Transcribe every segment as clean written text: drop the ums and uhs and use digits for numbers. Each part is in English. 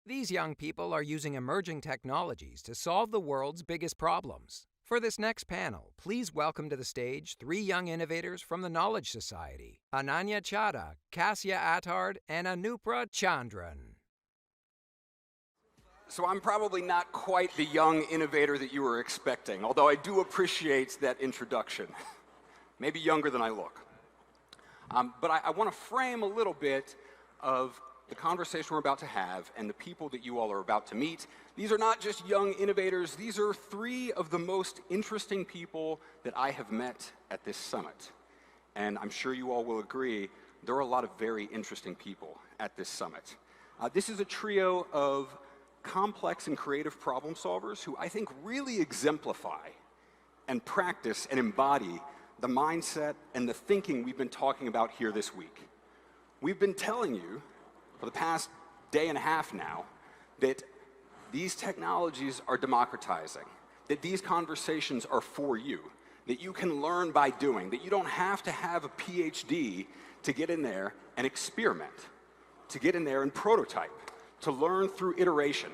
These young people are using emerging technologies to solve the world's biggest problems. For this next panel, please welcome to the stage 3 young innovators from the Knowledge Society, Ananya Chadha, Cassia Attard, and Anupra Chandran. So I'm probably not quite the young innovator that you were expecting, although I do appreciate that introduction. Maybe younger than I look. But I want to frame a little bit of the conversation we're about to have and the people that you all are about to meet. These are not just young innovators. These are 3 of the most interesting people that I have met at this summit. And I'm sure you all will agree, there are a lot of very interesting people at this summit. This is a trio of complex and creative problem solvers who I think really exemplify and practice and embody the mindset and the thinking we've been talking about here this week. We've been telling you for the past day and a half now that these technologies are democratizing, that these conversations are for you, that you can learn by doing, that you don't have to have a PhD to get in there and experiment, to get in there and prototype, to learn through iteration,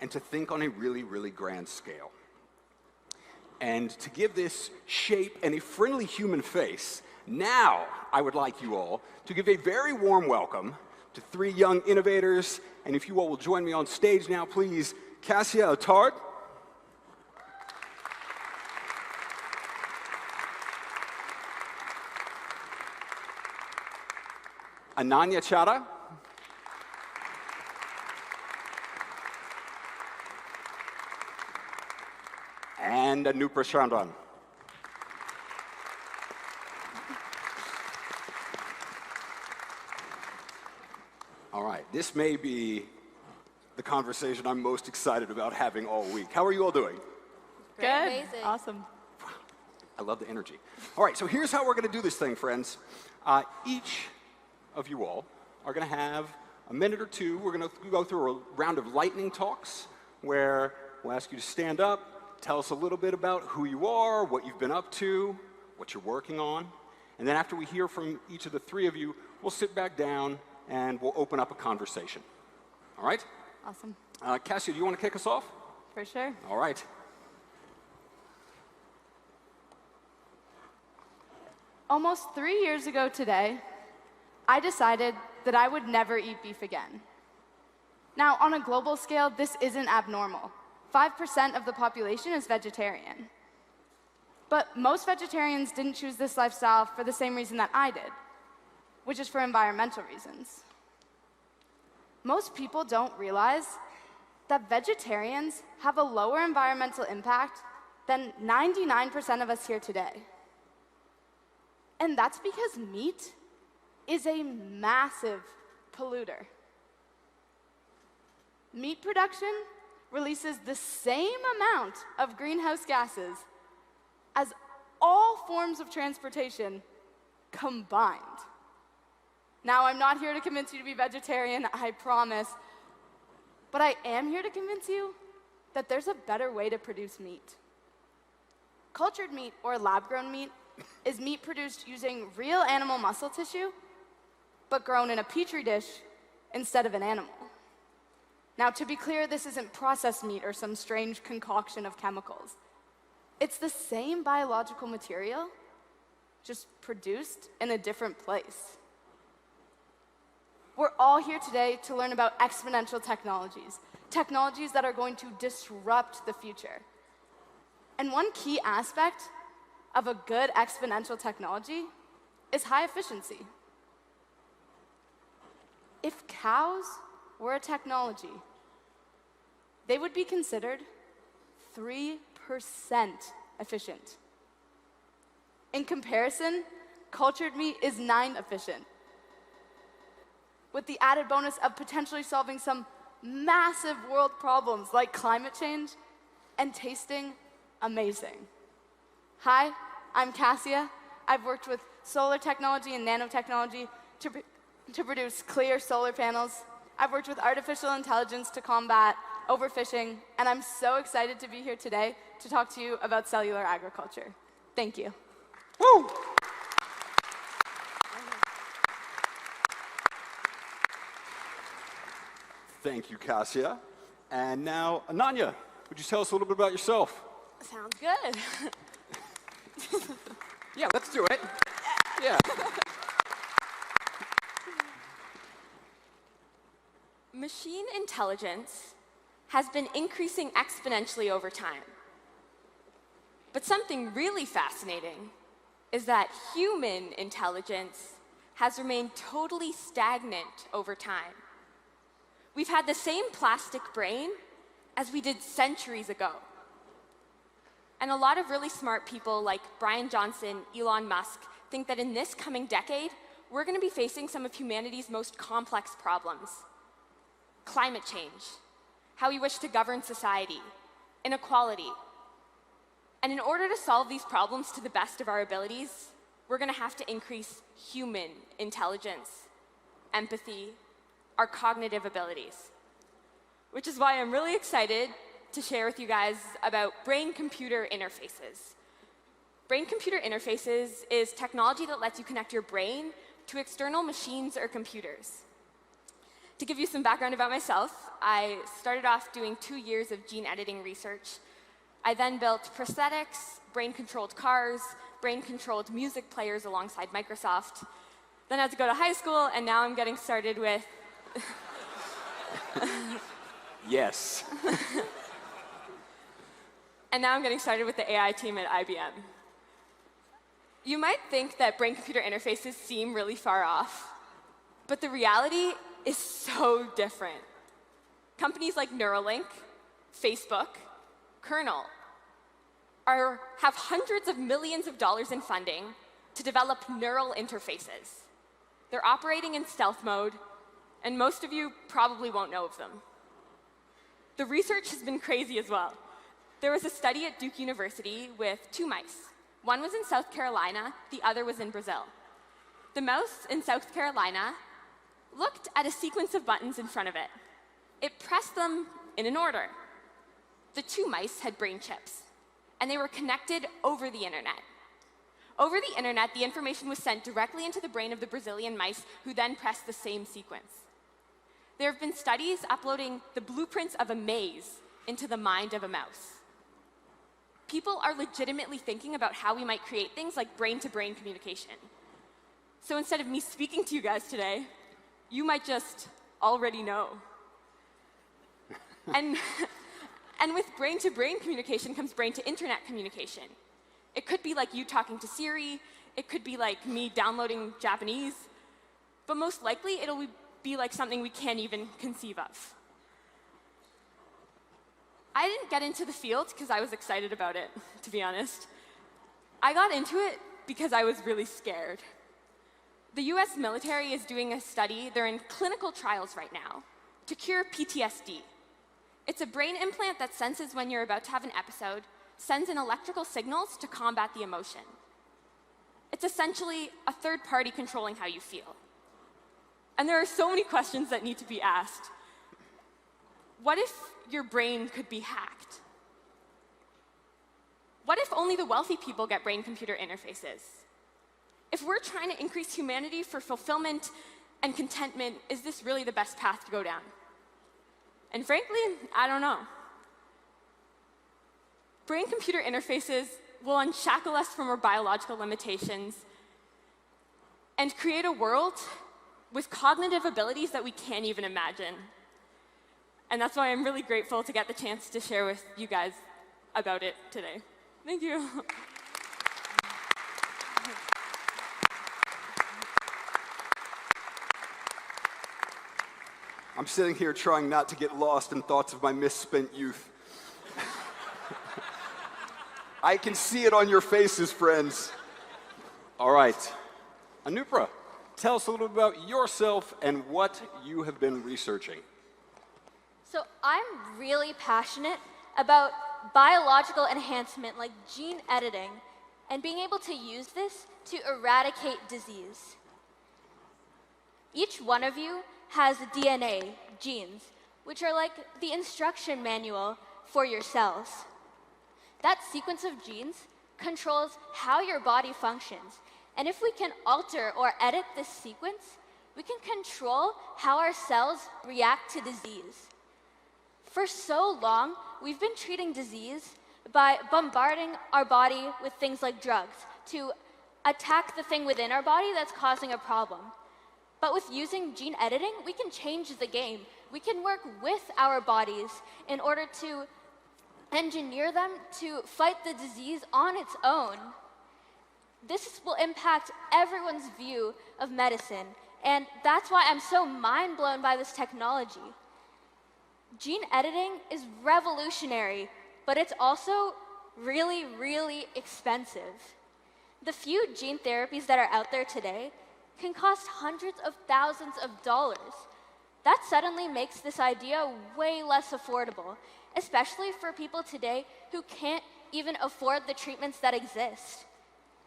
and to think on a really, really grand scale. And to give this shape and a friendly human face, now I would like you all to give a very warm welcome to 3 young innovators. And if you all will join me on stage now, please, Cassia Attard, Ananya Chadha, and Anupra Chandran. All right, this may be the conversation I'm most excited about having all week. How are you all doing? Good. Amazing. Awesome. I love the energy. All right, so here's how we're going to do this thing, friends. Each of you all are going to have a minute or 2. We're going to go through a round of lightning talks where we'll ask you to stand up, tell us a little bit about who you are, what you've been up to, what you're working on. And then after we hear from each of the 3 of you, we'll sit back down and we'll open up a conversation. All right? Awesome. Cassie, do you want to kick us off? For sure. All right. Almost 3 years ago today, I decided that I would never eat beef again. Now, on a global scale, this isn't abnormal. 5% of the population is vegetarian. But most vegetarians didn't choose this lifestyle for the same reason that I did, which is for environmental reasons. Most people don't realize that vegetarians have a lower environmental impact than 99% of us here today. And that's because meat is a massive polluter. Meat production releases the same amount of greenhouse gases as all forms of transportation combined. Now, I'm not here to convince you to be vegetarian, I promise, but I am here to convince you that there's a better way to produce meat. Cultured meat, or lab-grown meat, is meat produced using real animal muscle tissue, but grown in a petri dish instead of an animal. Now, to be clear, this isn't processed meat or some strange concoction of chemicals. It's the same biological material, just produced in a different place. We're all here today to learn about exponential technologies, technologies that are going to disrupt the future. And one key aspect of a good exponential technology is high efficiency. If cows were a technology, they would be considered 3% efficient. In comparison, cultured meat is 9% efficient, with the added bonus of potentially solving some massive world problems like climate change and tasting amazing. Hi, I'm Cassia. I've worked with solar technology and nanotechnology to produce clear solar panels. I've worked with artificial intelligence to combat overfishing, and I'm so excited to be here today to talk to you about cellular agriculture. Thank you. Woo! Thank you, Cassia. And now, Ananya, would you tell us a little bit about yourself? Sounds good. Yeah, let's do it. Yeah. Machine intelligence has been increasing exponentially over time. But something really fascinating is that human intelligence has remained totally stagnant over time. We've had the same plastic brain as we did centuries ago. And a lot of really smart people like Brian Johnson, Elon Musk, think that in this coming decade, we're going to be facing some of humanity's most complex problems. Climate change, how we wish to govern society, inequality. And in order to solve these problems to the best of our abilities, we're going to have to increase human intelligence, empathy, our cognitive abilities. Which is why I'm really excited to share with you guys about brain-computer interfaces. Brain-computer interfaces is technology that lets you connect your brain to external machines or computers. To give you some background about myself, I started off doing 2 years of gene editing research. I then built prosthetics, brain-controlled cars, brain-controlled music players alongside Microsoft. Then I had to go to high school, and now I'm getting started with... Yes. And now I'm getting started with the AI team at IBM. You might think that brain-computer interfaces seem really far off, but the reality is so different. Companies like Neuralink, Facebook, Kernel have hundreds of millions of dollars in funding to develop neural interfaces. They're operating in stealth mode, and most of you probably won't know of them. The research has been crazy as well. There was a study at Duke University with 2 mice. One was in South Carolina, the other was in Brazil. The mouse in South Carolina looked at a sequence of buttons in front of it. It pressed them in an order. The 2 mice had brain chips, and they were connected over the internet. Over the internet, the information was sent directly into the brain of the Brazilian mice, who then pressed the same sequence. There have been studies uploading the blueprints of a maze into the mind of a mouse. People are legitimately thinking about how we might create things like brain-to-brain communication. So instead of me speaking to you guys today, you might just already know. And with brain-to-brain communication comes brain-to-internet communication. It could be like you talking to Siri. It could be like me downloading Japanese. But most likely, it'll be like something we can't even conceive of. I didn't get into the field because I was excited about it, to be honest. I got into it because I was really scared. The US military is doing a study, they're in clinical trials right now, to cure PTSD. It's a brain implant that senses when you're about to have an episode, sends in electrical signals to combat the emotion. It's essentially a third party controlling how you feel. And there are so many questions that need to be asked. What if your brain could be hacked? What if only the wealthy people get brain-computer interfaces? If we're trying to increase humanity for fulfillment and contentment, is this really the best path to go down? And frankly, I don't know. Brain-computer interfaces will unshackle us from our biological limitations and create a world with cognitive abilities that we can't even imagine. And that's why I'm really grateful to get the chance to share with you guys about it today. Thank you. I'm sitting here trying not to get lost in thoughts of my misspent youth. I can see it on your faces, friends. All right. Anupra, tell us a little bit about yourself and what you have been researching. So I'm really passionate about biological enhancement like gene editing and being able to use this to eradicate disease. Each one of you has DNA, genes, which are like the instruction manual for your cells. That sequence of genes controls how your body functions. And if we can alter or edit this sequence, we can control how our cells react to disease. For so long, we've been treating disease by bombarding our body with things like drugs to attack the thing within our body that's causing a problem. But with using gene editing, we can change the game. We can work with our bodies in order to engineer them to fight the disease on its own. This will impact everyone's view of medicine, and that's why I'm so mind blown by this technology. Gene editing is revolutionary, but it's also really, really expensive. The few gene therapies that are out there today can cost hundreds of thousands of dollars. That suddenly makes this idea way less affordable, especially for people today who can't even afford the treatments that exist.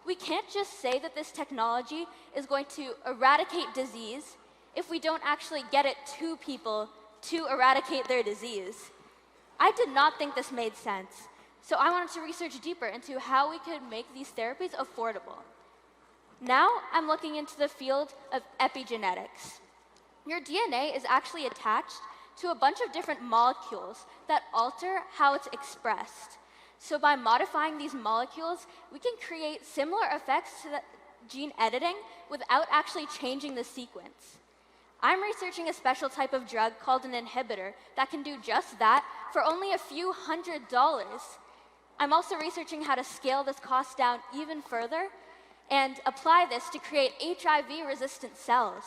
We can't just say that this technology is going to eradicate disease if we don't actually get it to people to eradicate their disease. I did not think this made sense, so I wanted to research deeper into how we could make these therapies affordable. Now I'm looking into the field of epigenetics. Your DNA is actually attached to a bunch of different molecules that alter how it's expressed. So by modifying these molecules, we can create similar effects to the gene editing without actually changing the sequence. I'm researching a special type of drug called an inhibitor that can do just that for only a few $100s. I'm also researching how to scale this cost down even further and apply this to create HIV-resistant cells.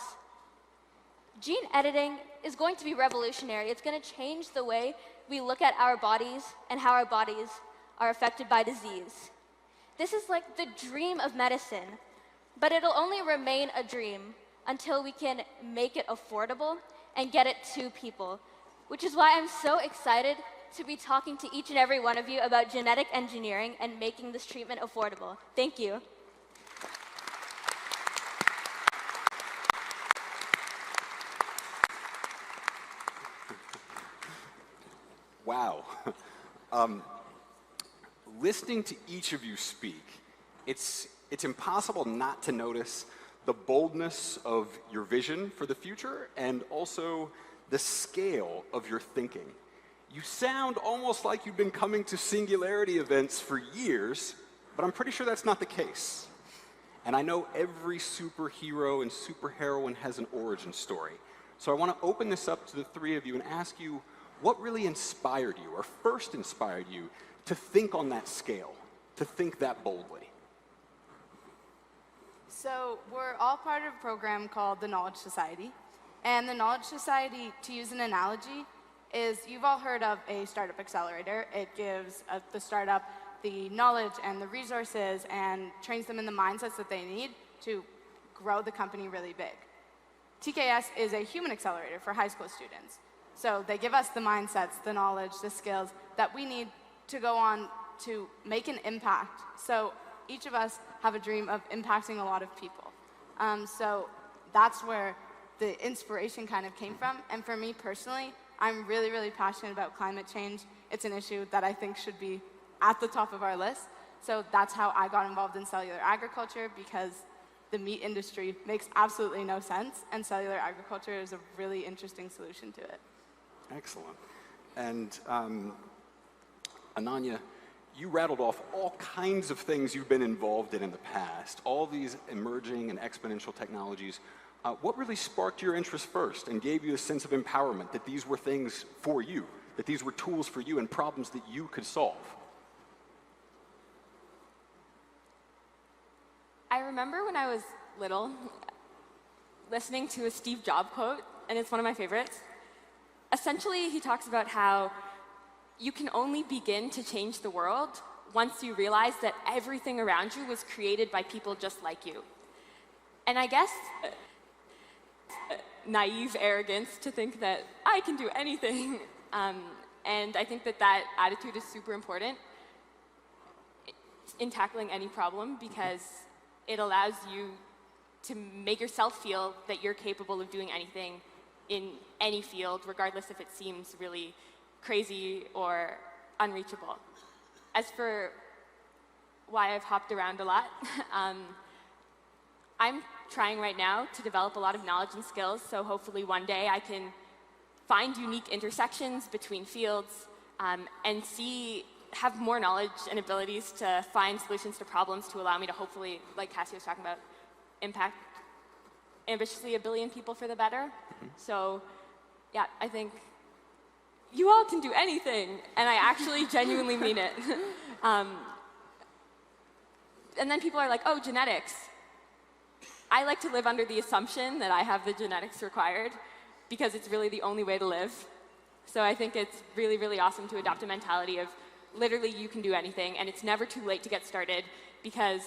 Gene editing is going to be revolutionary. It's going to change the way we look at our bodies and how our bodies are affected by disease. This is like the dream of medicine, but it'll only remain a dream until we can make it affordable and get it to people, which is why I'm so excited to be talking to each and every one of you about genetic engineering and making this treatment affordable. Thank you. Wow. Listening to each of you speak, it's impossible not to notice the boldness of your vision for the future and also the scale of your thinking. You sound almost like you've been coming to Singularity events for years, but I'm pretty sure that's not the case. And I know every superhero and superheroine has an origin story. So I want to open this up to the three of you and ask you, what really inspired you, or first inspired you, to think on that scale, to think that boldly? So we're all part of a program called the Knowledge Society. And the Knowledge Society, to use an analogy, is you've all heard of a startup accelerator. It gives the startup the knowledge and the resources and trains them in the mindsets that they need to grow the company really big. TKS is a human accelerator for high school students. So they give us the mindsets, the knowledge, the skills that we need to go on to make an impact. So each of us have a dream of impacting a lot of people. So that's where the inspiration kind of came from. And for me personally, I'm really, really passionate about climate change. It's an issue that I think should be at the top of our list. So that's how I got involved in cellular agriculture, because the meat industry makes absolutely no sense, and cellular agriculture is a really interesting solution to it. Excellent. And Ananya, you rattled off all kinds of things you've been involved in the past, all these emerging and exponential technologies. What really sparked your interest first and gave you a sense of empowerment that these were things for you, that these were tools for you and problems that you could solve? I remember when I was little listening to a Steve Jobs quote, and it's one of my favorites. Essentially, he talks about how you can only begin to change the world once you realize that everything around you was created by people just like you. And I guess naive arrogance to think that I can do anything. And I think that that attitude is super important in tackling any problem, because it allows you to make yourself feel that you're capable of doing anything in any field, regardless if it seems really crazy or unreachable. As for why I've hopped around a lot, I'm trying right now to develop a lot of knowledge and skills, so hopefully one day I can find unique intersections between fields and have more knowledge and abilities to find solutions to problems to allow me to hopefully, like Cassie was talking about, impact ambitiously 1 billion people for the better. So yeah, I think you all can do anything, and I actually genuinely mean it. And then people are like, oh, genetics. I like to live under the assumption that I have the genetics required because it's really the only way to live. So I think it's really, really awesome to adopt a mentality of literally you can do anything, and it's never too late to get started because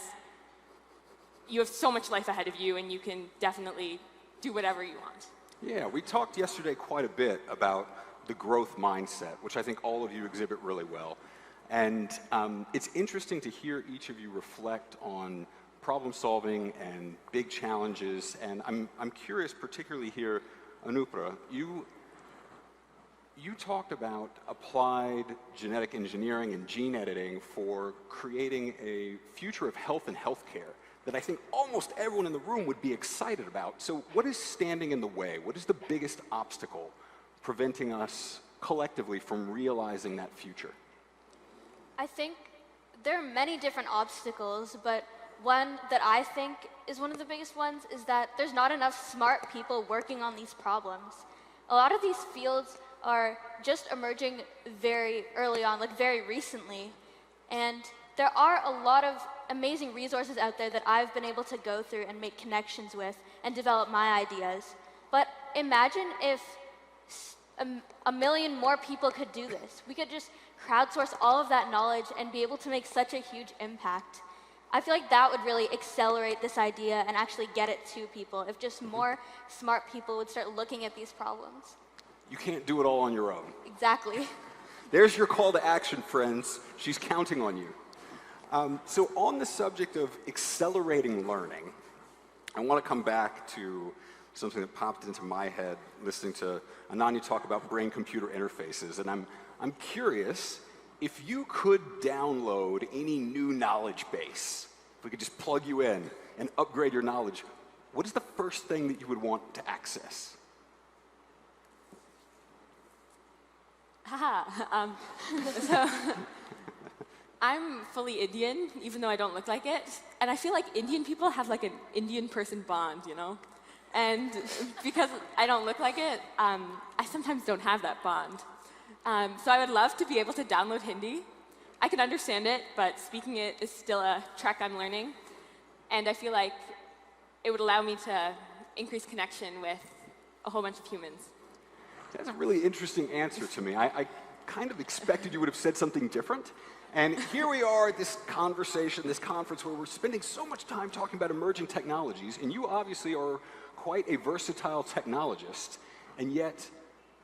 you have so much life ahead of you, and you can definitely do whatever you want. Yeah, we talked yesterday quite a bit about the growth mindset, which I think all of you exhibit really well. And it's interesting to hear each of you reflect on problem solving and big challenges. And I'm curious, particularly here, Anupra, you talked about applied genetic engineering and gene editing for creating a future of health and healthcare that I think almost everyone in the room would be excited about. So what is standing in the way? What is the biggest obstacle preventing us collectively from realizing that future? I think there are many different obstacles, but one that I think is one of the biggest ones is that there's not enough smart people working on these problems. A lot of these fields are just emerging very early on, like very recently, and there are a lot of amazing resources out there that I've been able to go through and make connections with and develop my ideas. But imagine if a million more people could do this. We could just crowdsource all of that knowledge and be able to make such a huge impact. I feel like that would really accelerate this idea and actually get it to people if just more smart people would start looking at these problems. You can't do it all on your own. Exactly. There's your call to action, friends. She's counting on you. So on the subject of accelerating learning, I want to come back to something that popped into my head listening to Ananya talk about brain-computer interfaces. And I'm curious, if you could download any new knowledge base, if we could just plug you in and upgrade your knowledge, what is the first thing that you would want to access? So I'm fully Indian, even though I don't look like it. And I feel like Indian people have like an Indian person bond, you know? And because I don't look like it, I sometimes don't have that bond. So I would love to be able to download Hindi. I can understand it, but speaking it is still a track I'm learning. And I feel like it would allow me to increase connection with a whole bunch of humans. That's a really interesting answer to me. I kind of expected you would have said something different. And here we are at this conversation, this conference where we're spending so much time talking about emerging technologies, and you obviously are quite a versatile technologist, and yet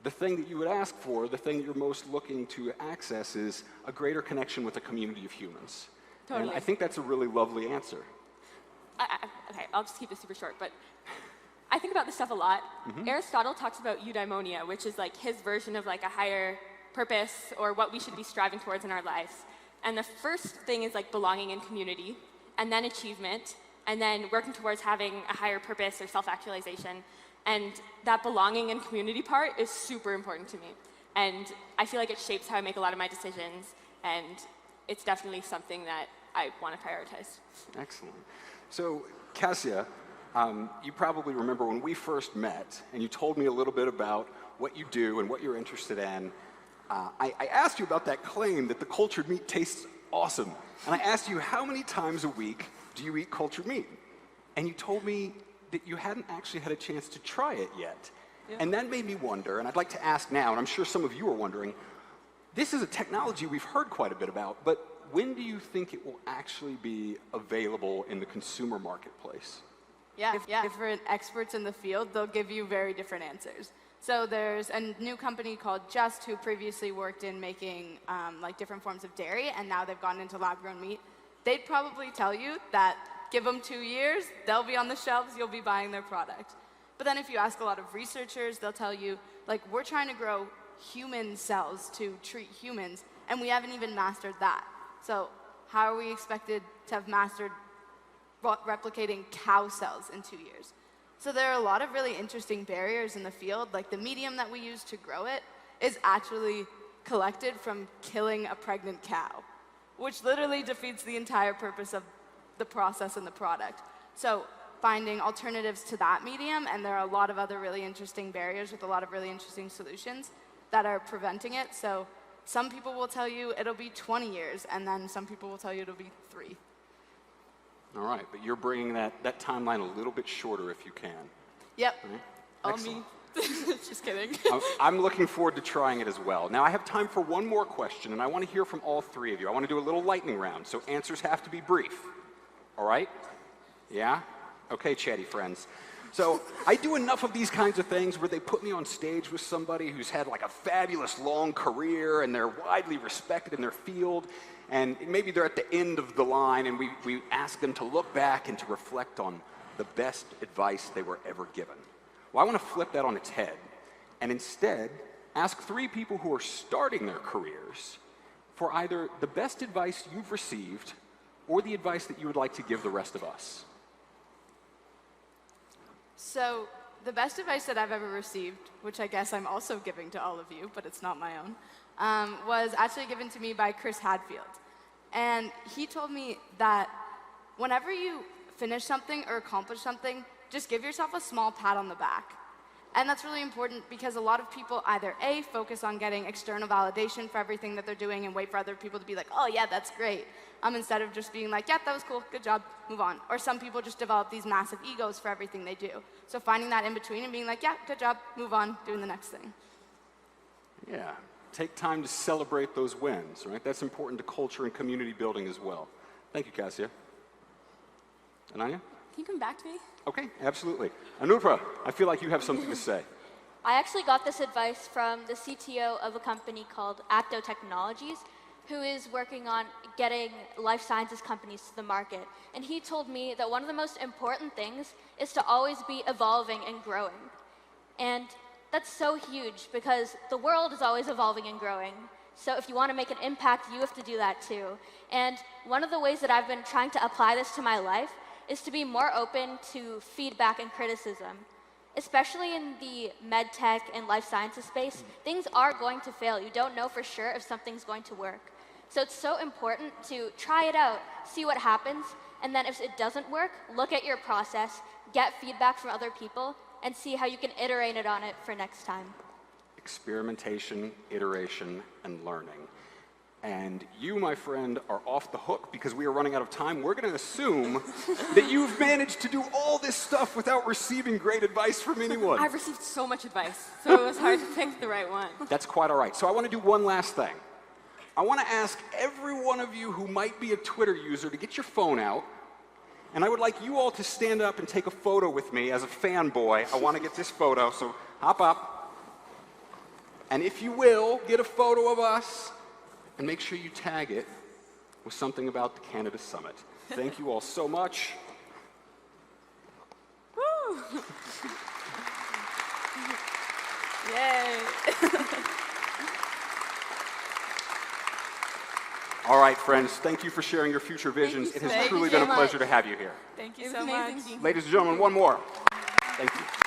the thing that you would ask for, the thing that you're most looking to access is a greater connection with a community of humans. Totally. And I think that's a really lovely answer. Okay, I'll just keep this super short, but I think about this stuff a lot. Aristotle talks about eudaimonia, which is like his version of like a higher purpose or what we should be striving towards in our lives. And the first thing is like belonging in community, and then achievement, and then working towards having a higher purpose or self-actualization. And that belonging and community part is super important to me. And I feel like it shapes how I make a lot of my decisions, and it's definitely something that I want to prioritize. Excellent. So, Cassia, you probably remember when we first met, and you told me a little bit about what you do and what you're interested in. I asked you about that claim that the cultured meat tastes awesome. And I asked you, how many times a week do you eat cultured meat? And you told me that you hadn't actually had a chance to try it yet. Yeah. And that made me wonder, and I'd like to ask now, and I'm sure some of you are wondering, this is a technology we've heard quite a bit about, but when do you think it will actually be available in the consumer marketplace? Yeah, different experts in the field, they'll give you very different answers. So there's a new company called Just who previously worked in making like different forms of dairy, and now they've gone into lab-grown meat. They'd probably tell you that give them 2 years, they'll be on the shelves, you'll be buying their product. But then if you ask a lot of researchers, they'll tell you, like, we're trying to grow human cells to treat humans, and we haven't even mastered that. So how are we expected to have mastered replicating cow cells in 2 years. So there are a lot of really interesting barriers in the field, like the medium that we use to grow it is actually collected from killing a pregnant cow, which literally defeats the entire purpose of the process and the product. So finding alternatives to that medium, and there are a lot of other really interesting barriers with a lot of really interesting solutions that are preventing it. So some people will tell you it'll be 20 years, and then some people will tell you it'll be 3. All right, but you're bringing that timeline a little bit shorter if you can. Yep. Right? All me. Just kidding. I'm looking forward to trying it as well. Now, I have time for one more question, and I want to hear from all 3 of you. I want to do a little lightning round, so answers have to be brief. All right? Yeah? Okay, chatty friends. So I do enough of these kinds of things where they put me on stage with somebody who's had like a fabulous long career and they're widely respected in their field, and maybe they're at the end of the line, and we ask them to look back and to reflect on the best advice they were ever given. Well, I want to flip that on its head and instead ask 3 people who are starting their careers for either the best advice you've received or the advice that you would like to give the rest of us. So the best advice that I've ever received, which I guess I'm also giving to all of you, but it's not my own, was actually given to me by Chris Hadfield. And he told me that whenever you finish something or accomplish something, just give yourself a small pat on the back. And that's really important because a lot of people either A, focus on getting external validation for everything that they're doing and wait for other people to be like, oh yeah, that's great, instead of just being like, yeah, that was cool, good job, move on. Or some people just develop these massive egos for everything they do. So finding that in between and being like, yeah, good job, move on, doing the next thing. Yeah, take time to celebrate those wins, right? That's important to culture and community building as well. Thank you, Cassia. Ananya? Can you come back to me? Okay, absolutely. Anupra, I feel like you have something to say. I actually got this advice from the CTO of a company called Acto Technologies, who is working on getting life sciences companies to the market. And he told me that one of the most important things is to always be evolving and growing. And that's so huge because the world is always evolving and growing. So if you want to make an impact, you have to do that too. And one of the ways that I've been trying to apply this to my life is to be more open to feedback and criticism. Especially in the med tech and life sciences space, things are going to fail. You don't know for sure if something's going to work. So it's so important to try it out, see what happens, and then if it doesn't work, look at your process, get feedback from other people, and see how you can iterate it on it for next time. Experimentation, iteration, and learning. And you, my friend, are off the hook because we are running out of time. We're going to assume that you've managed to do all this stuff without receiving great advice from anyone. I've received so much advice, so it was hard to pick the right one. That's quite all right. So I want to do one last thing. I want to ask every one of you who might be a Twitter user to get your phone out, and I would like you all to stand up and take a photo with me as a fanboy. I want to get this photo, so hop up. And if you will, get a photo of us, and make sure you tag it with something about the Canada Summit. Thank you all so much. Woo! Yay! All right, friends, thank you for sharing your future visions. It has truly been a pleasure to have you here. Thank you so much. Ladies and gentlemen, one more. Thank you.